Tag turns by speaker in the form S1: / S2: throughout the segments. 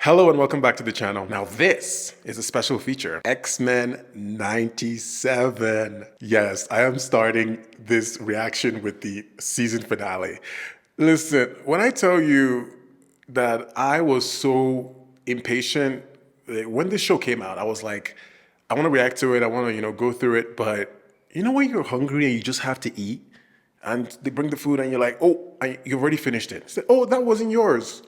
S1: Hello and welcome back to the channel. Now this is a special feature, X-Men 97. Yes, I am starting this reaction with the season finale. Listen, when I tell you that I was so impatient, when this show came out, I was like, I want to react to it, I want to, go through it, but when you're hungry and you just have to eat, and they bring the food and you're like, oh, you've already finished it. Say, oh, that wasn't yours.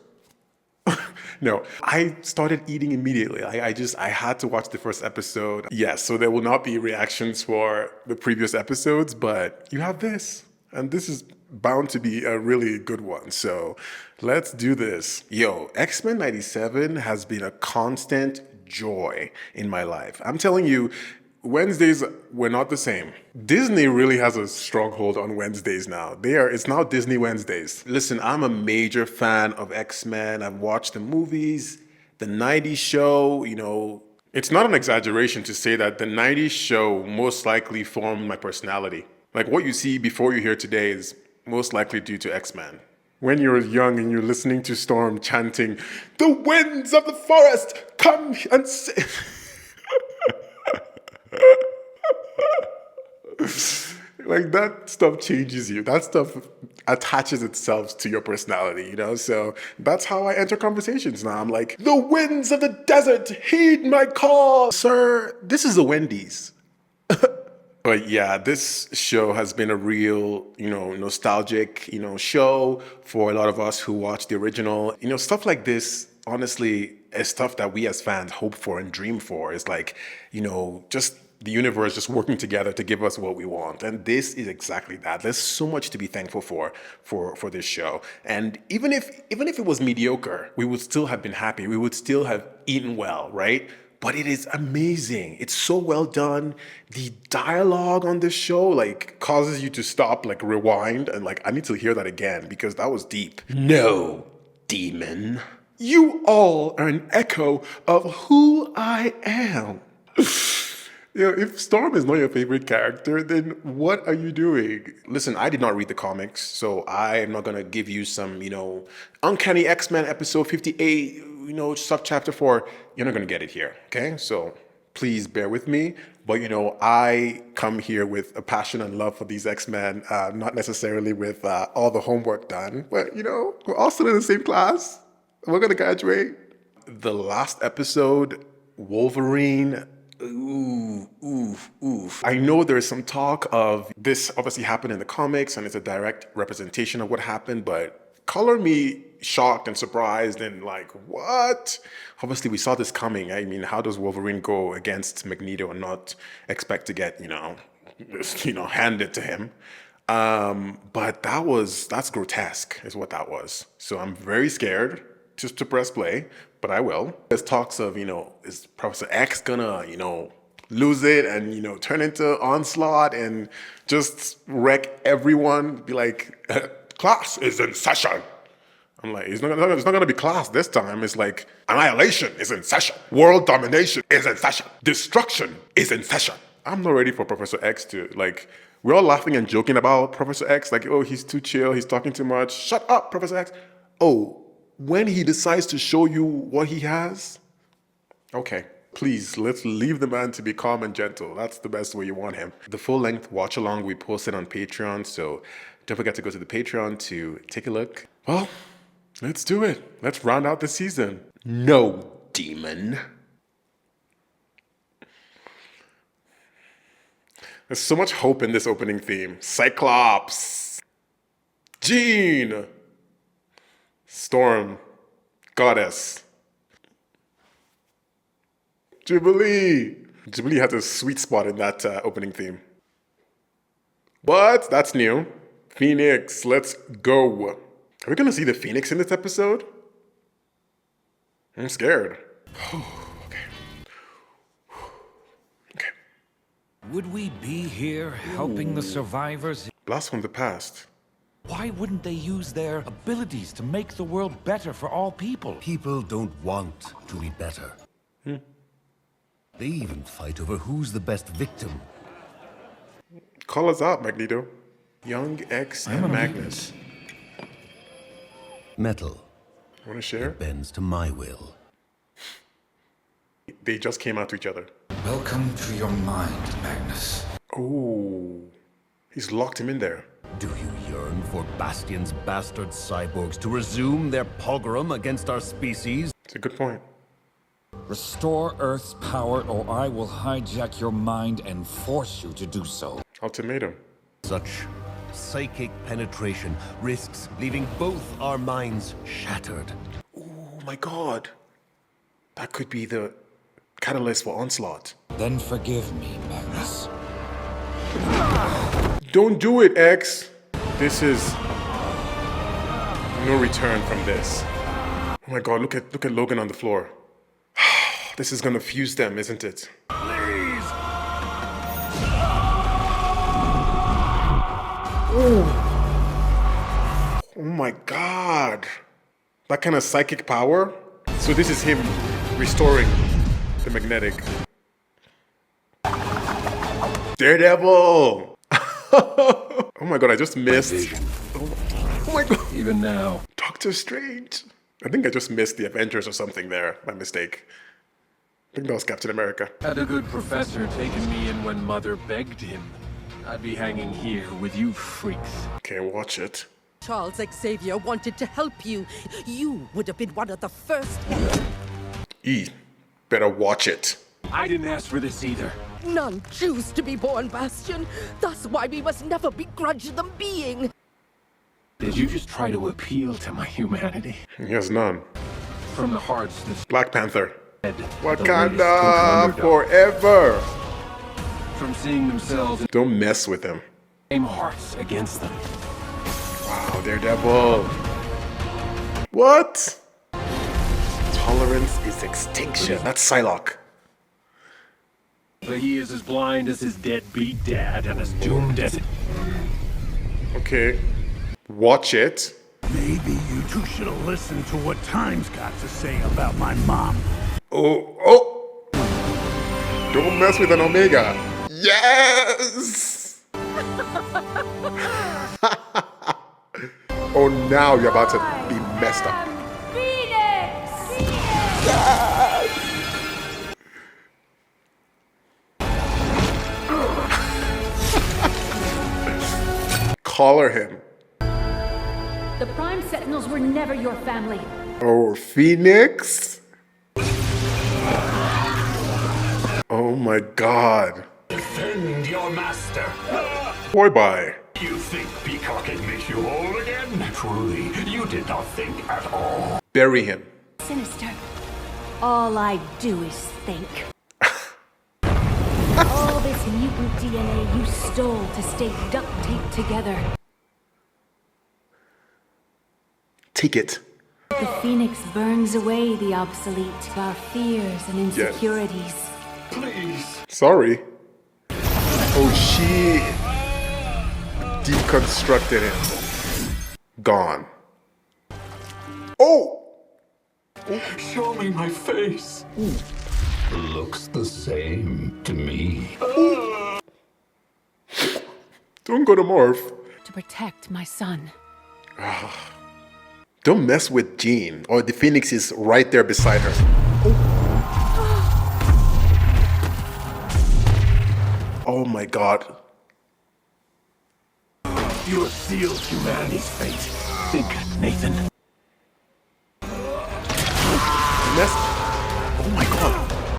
S1: No, I started eating immediately. I had to watch the first episode. Yes, so there will not be reactions for the previous episodes, but you have this. And this is bound to be a really good one. So let's do this. Yo, X-Men 97 has been a constant joy in my life. I'm telling you, Wednesdays were not the same. Disney really has a stronghold on Wednesdays now. It's now Disney Wednesdays. Listen, I'm a major fan of X-Men. I've watched the movies, the 90s show, It's not an exaggeration to say that the 90s show most likely formed my personality. Like what you see before you hear today is most likely due to X-Men. When you're young and you're listening to Storm chanting, "The winds of the forest, come and say..." Like that stuff changes you. That stuff attaches itself to your personality, So that's how I enter conversations now. I'm like, "The winds of the desert, heed my call." Sir, this is a Wendy's. But yeah, this show has been a real, nostalgic, show for a lot of us who watched the original. Stuff like this, honestly, is stuff that we as fans hope for and dream for. It's like, just the universe just working together to give us what we want. And this is exactly that. There's so much to be thankful for this show. And even if it was mediocre, we would still have been happy. We would still have eaten well, right? But it is amazing. It's so well done. The dialogue on this show causes you to stop, rewind, and I need to hear that again because that was deep. No, demon. You all are an echo of who I am. If Storm is not your favorite character, then what are you doing? Listen, I did not read the comics, so I am not gonna give you some, Uncanny X-Men episode 58, subchapter 4. You're not gonna get it here, okay? So please bear with me. But I come here with a passion and love for these X-Men, not necessarily with all the homework done. But we're all still in the same class. We're gonna graduate. The last episode, Wolverine. Oof. I know there's some talk of this obviously happened in the comics and it's a direct representation of what happened, but color me shocked and surprised and what? Obviously we saw this coming. I mean, how does Wolverine go against Magneto and not expect to get, handed to him? But that's grotesque is what that was. So I'm very scared just to press play, but I will. There's talks of, is Professor X gonna, lose it and, turn into Onslaught and just wreck everyone, be like, class is in session. I'm like, it's not gonna be class this time. It's like, annihilation is in session. World domination is in session. Destruction is in session. I'm not ready for Professor X to, we're all laughing and joking about Professor X, oh, he's too chill, he's talking too much. Shut up, Professor X. Oh, when he decides to show you what he has, okay, please, let's leave the man to be calm and gentle. That's the best way you want him. The full-length watch-along we posted on Patreon, so don't forget to go to the Patreon to take a look. Well, let's do it. Let's round out the season. No, demon. There's so much hope in this opening theme. Cyclops, Jean, Storm, Goddess, Jubilee. Jubilee has a sweet spot in that opening theme. But that's new. Phoenix, let's go. Are we gonna see the Phoenix in this episode? I'm scared. Okay.
S2: Would we be here helping the survivors?
S1: Blast from the past.
S2: Why wouldn't they use their abilities to make the world better for all people?
S3: People don't want to be better. They even fight over who's the best victim.
S1: Call us out, Magneto. Young X and Magnus.
S3: Metal
S1: Want to share?
S3: bends to my will.
S1: they just came out to each other.
S2: Welcome to your mind, Magnus.
S1: Oh, he's locked him in there.
S3: Do you yearn for Bastion's bastard cyborgs to resume their pogrom against our species?
S1: It's a good point.
S2: Restore Earth's power, or I will hijack your mind and force you to do so.
S1: Ultimatum.
S3: Such psychic penetration risks leaving both our minds shattered.
S1: Oh my god. That could be the catalyst for onslaught.
S2: Then forgive me, Magnus.
S1: Don't do it, X. This is no return from this. Oh my god, look at Logan on the floor. This is gonna fuse them, isn't it?
S3: Please!
S1: Oh my god. That kind of psychic power? So this is him restoring the magnetic. Daredevil! Oh my god, I just missed. Oh my god.
S4: Even now.
S1: Doctor Strange. I think I just missed the Avengers or something there by mistake. I think that was Captain America.
S4: Had a good professor taken me in when Mother begged him, I'd be hanging here with you freaks.
S1: Okay, watch it.
S5: Charles Xavier wanted to help you. You would have been one of the first.
S1: Better watch it.
S4: I didn't ask for this either.
S5: None choose to be born, Bastion. That's why we must never begrudge them being.
S4: Did you just try to appeal to my humanity?
S1: He has none.
S4: From the hearts that
S1: Black Panther.
S4: said
S1: Wakanda forever.
S4: From seeing themselves in
S1: Don't mess with him.
S4: the same hearts against them.
S1: Wow, Daredevil. What? Tolerance is extinction. That's Psylocke.
S4: But he is as blind as his deadbeat dad and as doomed as it.
S1: Okay. Watch it.
S6: Maybe you two should have listened to what Time's got to say about my mom.
S1: Oh. Don't mess with an Omega. Yes! Oh, now you're about to be messed up. Collar him.
S7: The Prime Sentinels were never your family.
S1: Oh, Phoenix? Oh my god.
S6: Defend your master.
S1: Boy, bye.
S6: You think peacocking makes you whole again? Truly, you did not think at all.
S1: Bury him.
S7: Sinister. All I do is think. All this mutant DNA you stole to stay duct taped together.
S1: Take it.
S7: The Phoenix burns away the obsolete, our fears and insecurities.
S6: Please.
S1: Sorry. Oh, she deconstructed him. Gone. Oh!
S6: Show me my face. Looks the same to me.
S1: Don't go to Morph.
S7: To protect my son.
S1: Don't mess with Jean, or the Phoenix is right there beside her. Oh my god.
S4: You have sealed humanity's fate. Think, Nathan.
S1: Mess. Oh my god.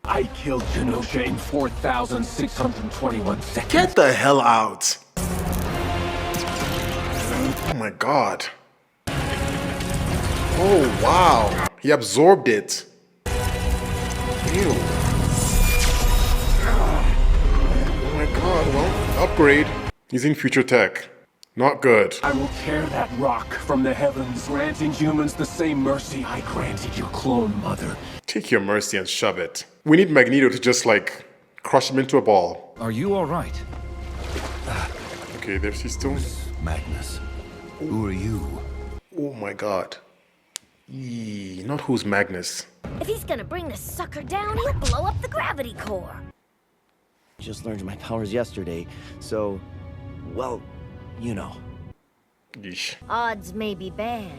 S4: I killed Genosha in 4,621 seconds.
S1: Get the hell out. Oh my god. Oh wow. He absorbed it. Ew. Oh my god, well, upgrade. Using future tech. Not good.
S4: I will tear that rock from the heavens, granting humans the same mercy I granted your clone mother.
S1: Take your mercy and shove it. We need Magneto to just like crush him into a ball.
S2: Are you all right?
S1: Okay, there's his still.
S3: Magnus, who are you?
S1: Oh my god. Not who's Magnus.
S8: If he's gonna bring this sucker down, he'll blow up the gravity core.
S9: Just learned my powers yesterday, so, well, you know.
S1: Yeesh.
S8: Odds may be bad,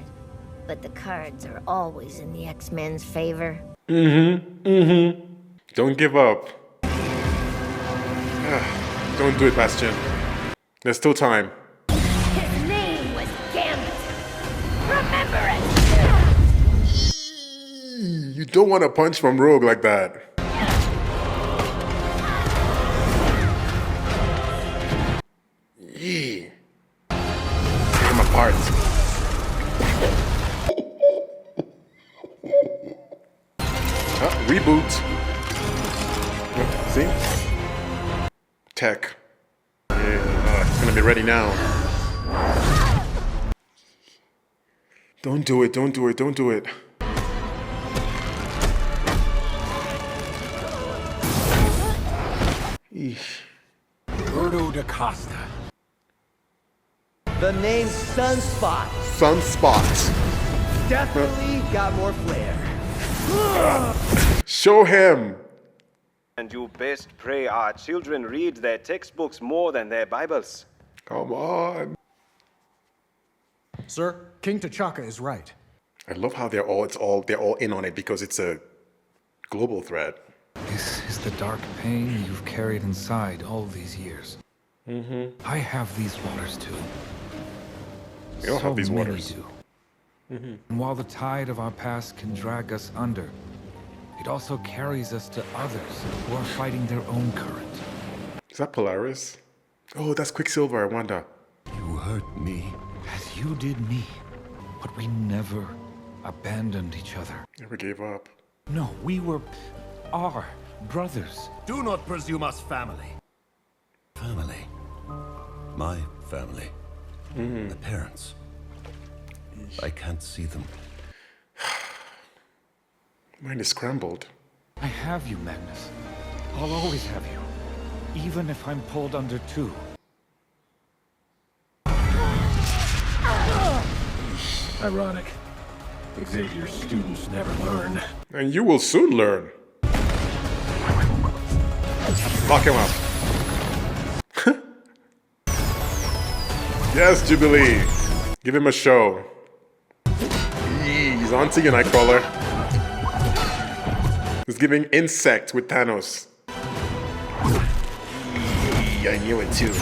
S8: but the cards are always in the X-Men's favor.
S1: Don't give up. Don't do it, Bastion. There's still time.
S8: His name was Gambit. Remember it!
S1: You don't want to punch from Rogue like that. Yee. Take him apart. Reboot. See? Tech. Yeah, it's gonna be ready now. Don't do it, don't do it, don't do it. Eesh.
S4: Roberto da Costa.
S9: The name Sunspot
S1: Sunspot.
S9: definitely got more flair.
S1: Show him.
S10: And you best pray our children read their textbooks more than their Bibles.
S1: Come on.
S11: Sir, King T'Chaka is right.
S1: I love how they're all in on it because it's a global threat.
S2: This is the dark pain you've carried inside all these years. I have these waters too.
S1: We all have these
S2: many
S1: waters.
S2: do. And while the tide of our past can drag us under, it also carries us to others who are fighting their own current.
S1: Is that Polaris? Oh, that's Quicksilver, I wonder.
S3: You hurt me.
S2: As you did me. But we never abandoned each other.
S1: Never gave up.
S2: No, we are brothers.
S3: Do not presume us family. Family. My family. My parents. I can't see them.
S1: Mine is scrambled.
S2: I have you, Magnus. I'll always have you. Even if I'm pulled under too.
S4: Ironic. Xavier's students never learn.
S1: And you will soon learn. Lock him up. Yes, Jubilee. Give him a show. He's on to you, Nightcrawler. He's giving insect with Thanos. I knew it too.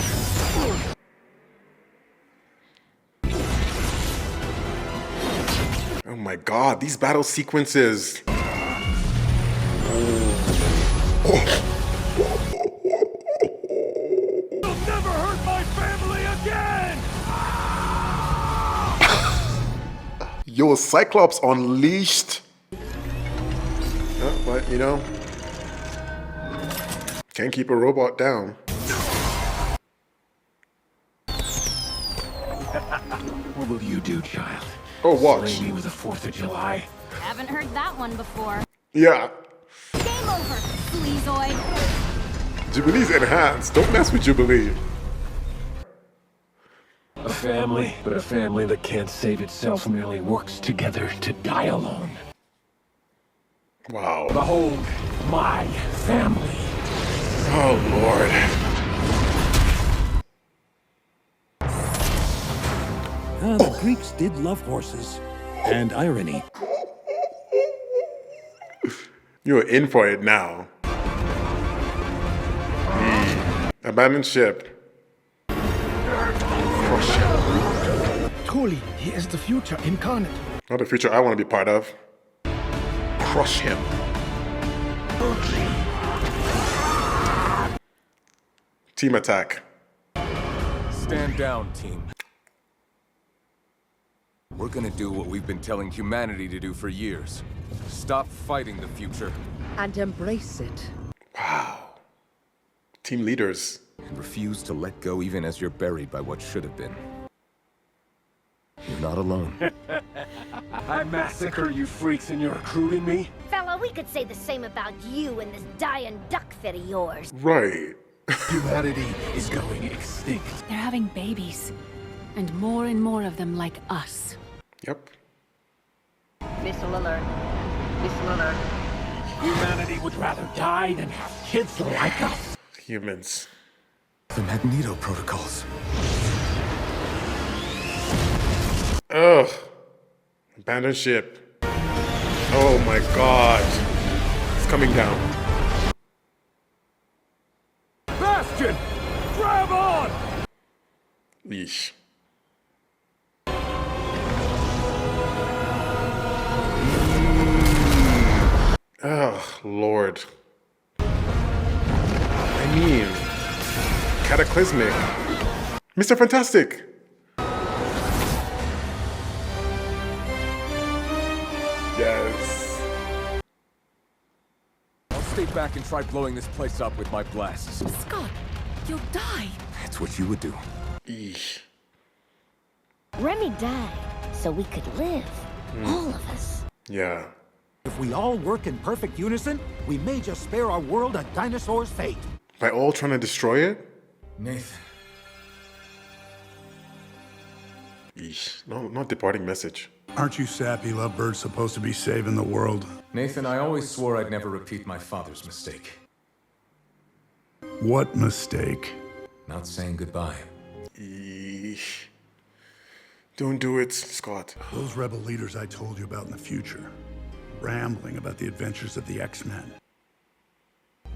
S1: Oh my god, these battle sequences.
S4: You'll never hurt my family again!
S1: Yo, Cyclops unleashed. But, you know, can't keep a robot down.
S4: What will you do, child?
S1: Oh, watch.
S4: Slay me with the 4th of July?
S8: Haven't heard that one before.
S1: Yeah.
S8: Game over, Sleazoid.
S1: Jubilee's enhanced. Don't mess with Jubilee.
S4: A family, but a family that can't save itself merely works together to die alone.
S1: Wow.
S4: Behold, my family.
S1: Oh, Lord.
S11: The Greeks did love horses. And irony.
S1: You're in for it now. Abandoned ship.
S11: Truly, he is the future incarnate.
S1: Not the future I want to be part of. Crush him. Team attack.
S12: Stand down, team. We're gonna do what we've been telling humanity to do for years. Stop fighting the future.
S5: And embrace it.
S1: Wow. Team leaders.
S12: And refuse to let go even as you're buried by what should have been. You're not alone.
S4: I massacre you freaks and you're recruiting me?
S8: Fella, we could say the same about you and this dying duck fit of yours.
S1: Right.
S4: Humanity is going extinct.
S7: They're having babies. And more of them like us.
S1: Yep.
S8: Missile alert. Missile alert.
S4: Humanity would rather die than have kids like us.
S1: Humans.
S12: The Magneto protocols.
S1: Ugh. Abandoned ship. Oh my god. coming down.
S11: Bastion! Grab on!
S1: Yeesh. Oh, Lord. I mean, cataclysmic. Mr. Fantastic. Yes.
S12: I'll stay back and try blowing this place up with my blasts.
S5: Scott, you'll die.
S12: That's what you would do.
S1: Eesh.
S8: Remy died so we could live. All of us.
S1: Yeah.
S11: If we all work in perfect unison, we may just spare our world a dinosaur's fate.
S1: By all trying to destroy it?
S12: Nathan.
S1: Yeesh. No, not departing message.
S13: Aren't you sappy lovebirds supposed to be saving the world?
S12: Nathan, I always swore I'd never repeat my father's mistake.
S13: What mistake?
S12: Not saying goodbye.
S1: Yeesh. Don't do it, Scott.
S13: Those rebel leaders I told you about in the future, rambling about the adventures of the X-Men.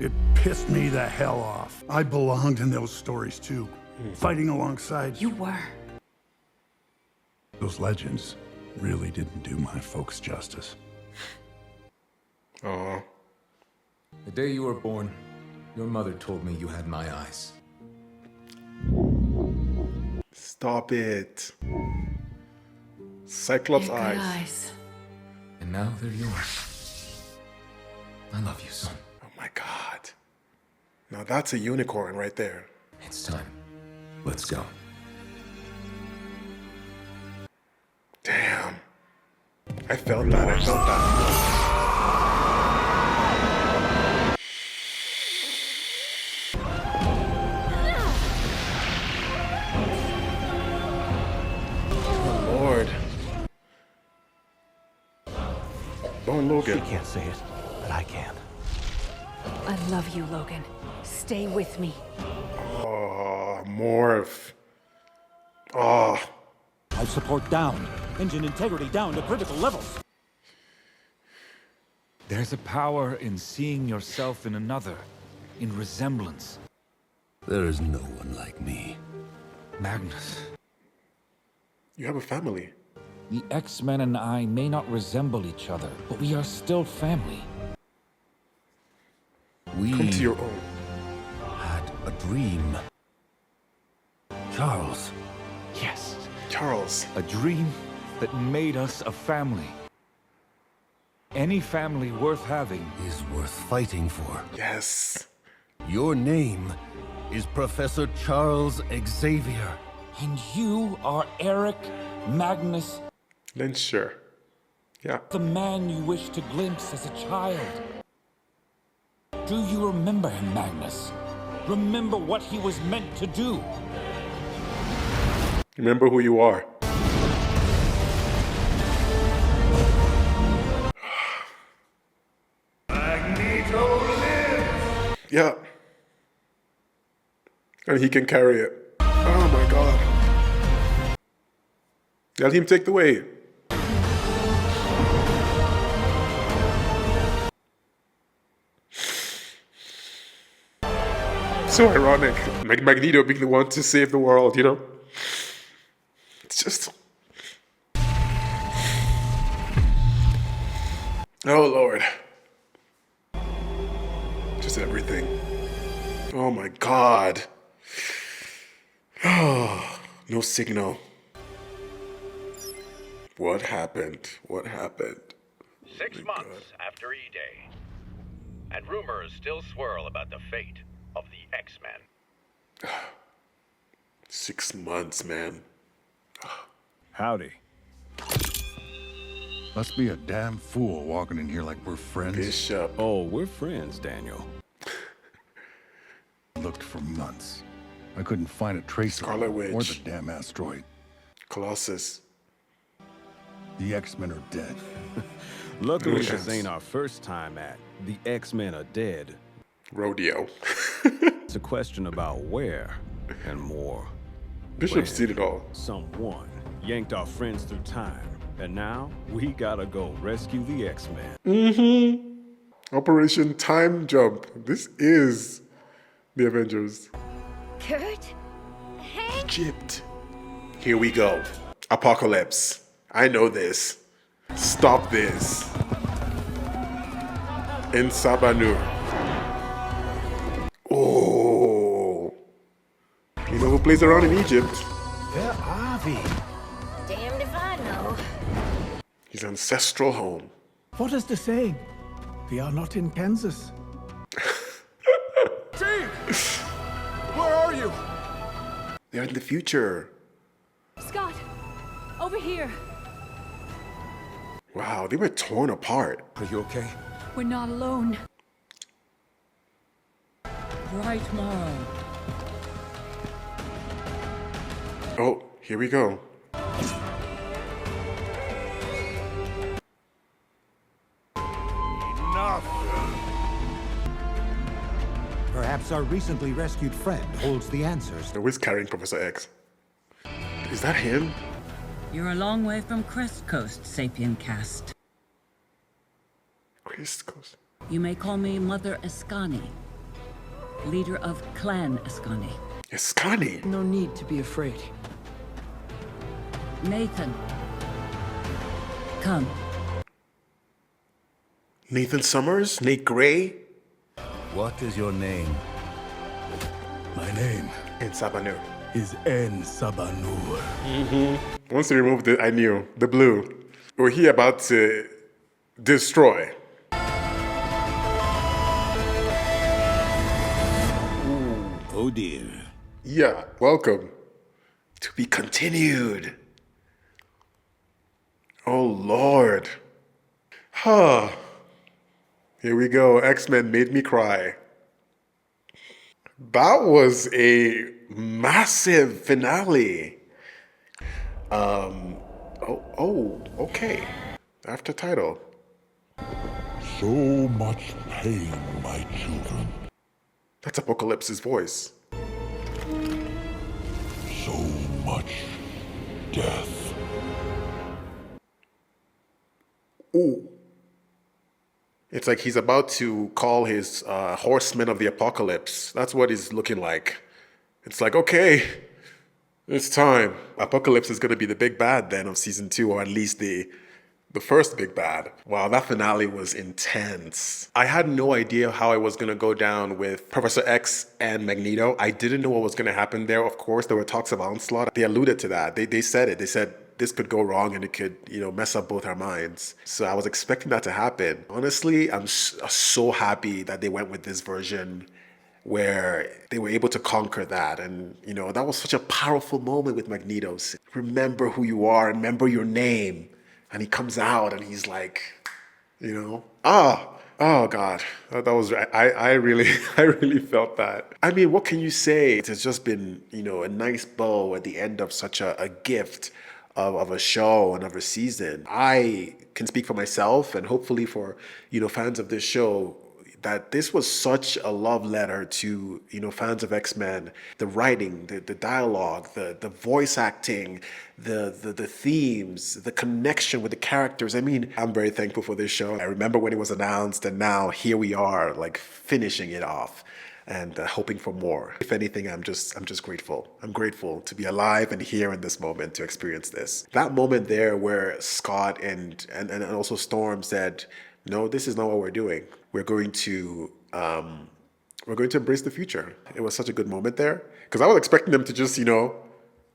S13: It pissed me the hell off. I belonged in those stories too, fighting alongside.
S7: You were.
S13: Those legends really didn't do my folks justice.
S1: Oh.
S12: The day you were born, your mother told me you had my eyes.
S1: Stop it. Cyclops
S7: Good
S1: eyes.
S12: And now they're yours. I love you, son.
S1: Oh my God. Now that's a unicorn right there.
S12: It's time. Let's go.
S1: Damn. I felt that. I felt that. Oh, Lord. Oh, Logan.
S9: She can't say it, but I can.
S7: I love you, Logan. Stay with me.
S1: Oh, Morph. Oh.
S11: Life support down. Engine integrity down to critical levels.
S2: There's a power in seeing yourself in another, in resemblance.
S3: There is no one like me.
S2: Magnus.
S1: You have a family.
S2: The X-Men and I may not resemble each other, but we are still family.
S3: We
S1: Come to your own.
S3: had a dream. Charles.
S2: Yes.
S1: Charles.
S2: A dream that made us a family. Any family worth having
S3: Is worth fighting for.
S1: Yes.
S3: Your name is Professor Charles Xavier.
S2: And you are Eric Magnus,
S1: Then sure. Yeah.
S2: the man you wished to glimpse as a child. Do you remember him, Magnus? Remember what he was meant to do?
S1: Remember who you are.
S6: Magneto lives!
S1: Yeah. And he can carry it. Oh my God. Let him take the weight. So ironic. Magneto being the one to save the world, you know? It's just... Oh, Lord. Just everything. Oh, my God. Oh, no signal. What happened? What happened?
S14: 6 months after E-Day. And rumors still swirl about the fate of the X-Men.
S1: 6 months, man.
S13: Howdy. Must be a damn fool walking in here like we're friends.
S1: Bishop.
S15: Oh, we're friends, Daniel.
S13: Looked for months. I couldn't find a trace
S1: Scarlet
S13: of it or
S1: Witch.
S13: the damn asteroid.
S1: Colossus.
S13: The X-Men are dead.
S15: Luckily,
S1: Yes.
S15: this ain't our first time at the X-Men are dead.
S1: Rodeo.
S15: It's a question about where and more.
S1: Bishop's seen it all.
S15: Someone yanked our friends through time, and now we gotta go rescue the X-Men.
S1: Mm-hmm. Operation Time Jump. This is the Avengers.
S8: Kurt?
S1: Egypt. Here we go. Apocalypse. I know this. Stop this. In Sabanur. Oh. You know who plays around in Egypt?
S11: Where are we?
S8: Damned if I know.
S1: His ancestral home.
S11: What is the saying? We are not in Kansas.
S12: Team! Where are you?
S1: They're in the future.
S7: Scott, over here.
S1: Wow, they were torn apart.
S12: Are you okay?
S7: We're not alone.
S5: Right, Mom.
S1: Oh, here we go.
S11: Perhaps our recently rescued friend holds the answers.
S1: They're always carrying Professor X. Is that him?
S16: You're a long way from Crest Coast, Sapien Cast.
S1: Crest Coast.
S16: You may call me Mother Escani, leader of Clan Escani.
S1: Escani?
S5: No need to be afraid.
S16: Nathan, come.
S1: Nathan Summers? Nate Gray?
S3: What is your name?
S13: My name
S1: In Sabanur.
S13: is En Sabanur.
S1: Once they removed it, I knew. The blue. Were he about to destroy?
S3: Oh dear.
S1: Yeah, welcome. To be continued. Oh Lord. Huh. Here we go. X-Men made me cry. That was a massive finale. Okay. After title.
S17: So much pain, my children.
S1: That's Apocalypse's voice.
S17: So much death.
S1: Ooh. It's like he's about to call his horsemen of the apocalypse. That's what he's looking like. It's like, okay, it's time. Apocalypse is going to be the big bad then of season 2, or at least the first big bad. Wow, that finale was intense. I had no idea how it was going to go down with Professor X and Magneto. I didn't know what was going to happen there. Of course, there were talks of Onslaught. They alluded to that. They said it. They said, this could go wrong and it could, mess up both our minds. So I was expecting that to happen. Honestly, I'm so happy that they went with this version where they were able to conquer that. And, that was such a powerful moment with Magneto. Remember who you are, remember your name. And he comes out and he's like, oh God, that was, I really felt that. I mean, what can you say? It has just been, a nice bow at the end of such a gift of a show and of a season. I can speak for myself and hopefully for, fans of this show, that this was such a love letter to, fans of X-Men. The writing, the dialogue, the voice acting, the themes, the connection with the characters. I mean, I'm very thankful for this show. I remember when it was announced and now here we are, like finishing it off and hoping for more. If anything, I'm just grateful. I'm grateful to be alive and here in this moment to experience this. That moment there where Scott and also Storm said, no, this is not what we're doing. We're going to embrace the future. It was such a good moment there because I was expecting them to just,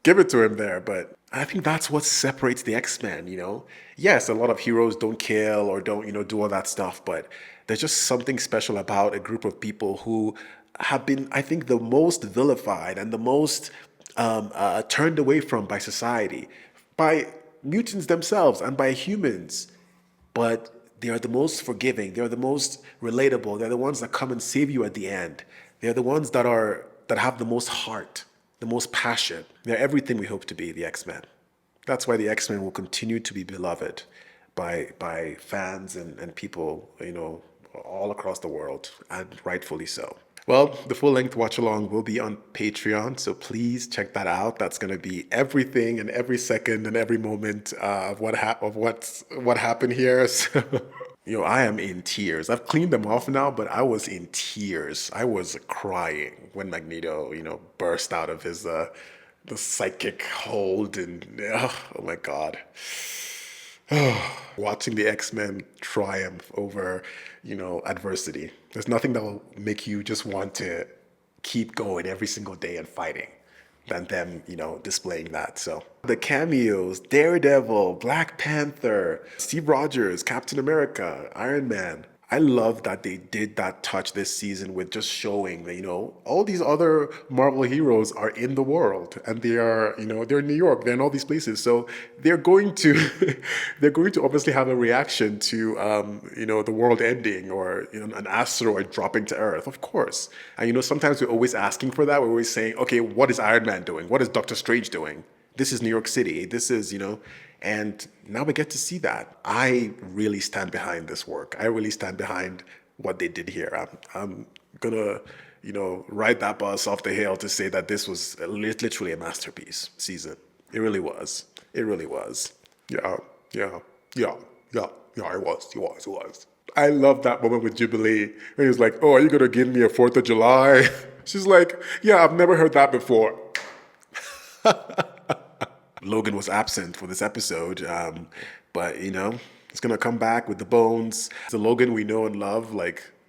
S1: give it to him there. But I think that's what separates the X-Men, Yes, a lot of heroes don't kill or don't, do all that stuff, but there's just something special about a group of people who have been, I think, the most vilified and the most turned away from by society, by mutants themselves and by humans. But they are the most forgiving. They're the most relatable. They're the ones that come and save you at the end. They're the ones that have the most heart, the most passion. They're everything we hope to be, the X-Men. That's why the X-Men will continue to be beloved by fans and people, all across the world, and rightfully so. Well, the full-length watch-along will be on Patreon, so please check that out. That's going to be everything and every second and every moment of what happened here. So I am in tears. I've cleaned them off now, but I was in tears. I was crying when Magneto, burst out of his the psychic hold, and oh my God. Watching the X-Men triumph over, adversity. There's nothing that will make you just want to keep going every single day and fighting than them, displaying that. So the cameos, Daredevil, Black Panther, Steve Rogers, Captain America, Iron Man. I love that they did that touch this season with just showing that, all these other Marvel heroes are in the world, and they are, they're in New York, they're in all these places. So they're going to, they're going to obviously have a reaction to, the world ending, or, an asteroid dropping to Earth, of course. And, sometimes we're always asking for that. We're always saying, okay, what is Iron Man doing? What is Doctor Strange doing? This is New York City. This is, and now we get to see that. I really stand behind this work. I really stand behind what they did here. I'm gonna, ride that bus off the hill to say that this was literally a masterpiece season. It really was. It really was. Yeah, it was. I love that moment with Jubilee when he was like, oh, are you gonna give me a 4th of July? She's like, yeah, I've never heard that before. Logan was absent for this episode, but he's gonna come back with the bones. The Logan we know and love,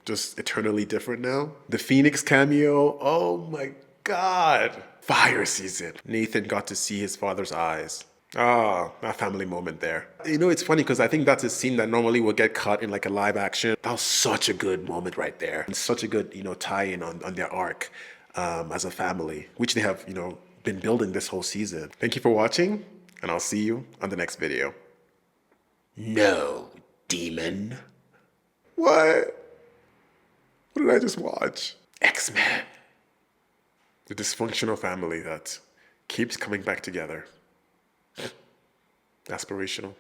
S1: just eternally different now. The Phoenix cameo, oh my God. Fire season. Nathan got to see his father's eyes. That family moment there. It's funny because I think that's a scene that normally would get cut in a live action. That was such a good moment right there. And such a good, tie-in on their arc as a family, which they have, been building this whole season. Thank you for watching, and I'll see you on the next video. No, demon. What? What did I just watch? X-Men. The dysfunctional family that keeps coming back together. Aspirational.